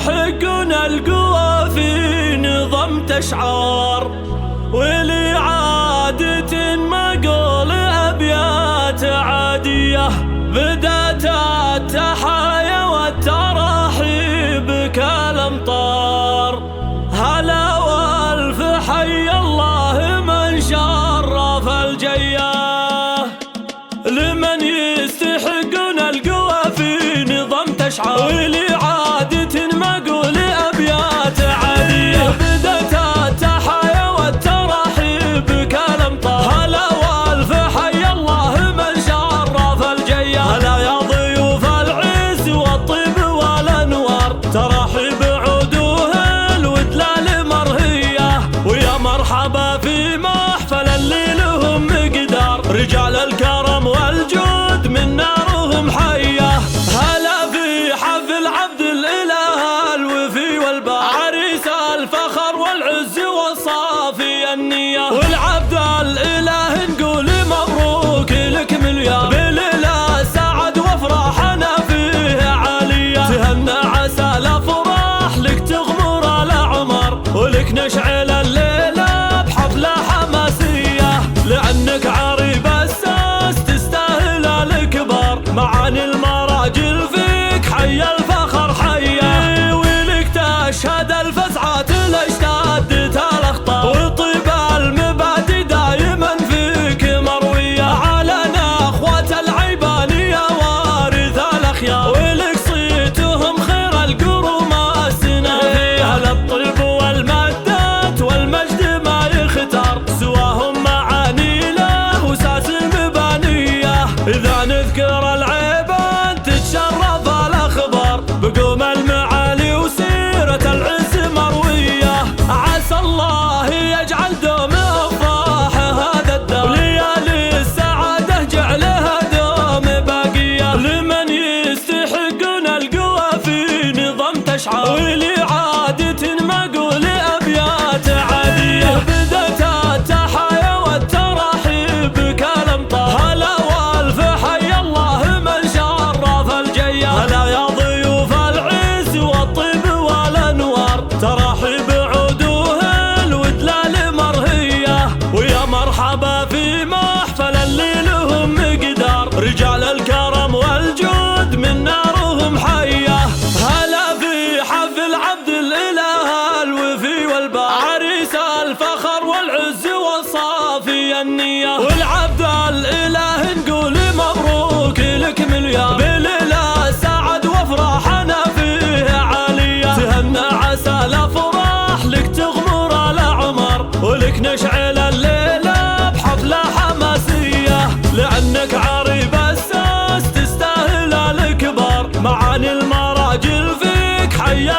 يستحقون القوى في نظام تشعار، ولإعادة مقول أبيات عادية بدأت التحايا والتراحيب كالأمطار. هلا والف حي الله من شرف الجيه، لمن يستحقون القوى في نظام تشعار، ولإعادة مقول أبيات عادية بدأت التحايا والتراحيب كالأمطار. هلا والف حي الله من شرف الجيه، هلا يا ضيوف العز والطيب والأنوار، تراحيب عودوه الودلال مرهية، ويا مرحبا في محفل اللي لهم مقدار، رجال الكرم والجود من نارهم حية. هلا في حفل عبد الإله الوفي والبار، عريس الفخر والعز والصافي النية، والعبد الإله نقول مبروك لك مليار، بليلة سعد وافراحنا فيه عالية، تهنى عسى الأفراح لك تغمر الأعمار، ولك نشعل الليلة بحفلة حماسية، لأنك عريب الساس تستاهل الكبار، معاني المراجل فيك حي الفخر حيه، ولك تشهد الفزعات الأجداد الأخطار، وطيب المبادئ دايما فيك مروية، علنا أخوات العيبانية وارث الأخيار، ولك صيتهم خير القروم السنافية، أهل الطيب والمدات والمجد ما يختار، سواهم معاني له وساس مبانية، إذا نذكر العيبان تتشرف الأخبار، بقوم المعالي وسيرة العز مروية، عسى الله يجعل دوم أفراح هذا الدار، وليالي السعادة جعلها دوم باقية، لمن يستحقون القوى في نظام تشعار، ولإعادة مقول أبيات عادية بدأت التحايا والتراحيب كالأمطار. هلا والف حي الله من شرف الجيه، هلا يا ضيوف العز والطيب والأنوار، تراحيب عودوه الودلال مرهية، ويا مرحبا في محفل اللي لهم مقدار، رجال الكرم والجود من نارهم حية. هلا في حفل عبد الإله الوفي والبار، عريس الفخر والعز والصافي النية، والعبد الإله نقول مبروك لك مليار، بليلة سعد وافراحنا فيه عالية، تهنى عسى الأفراح لك تغمر الأعمار، ولك نشعل الليلة بحفلة حماسية، لأنك عريب الساس تستاهل الكبار، معاني المراجل فيك حي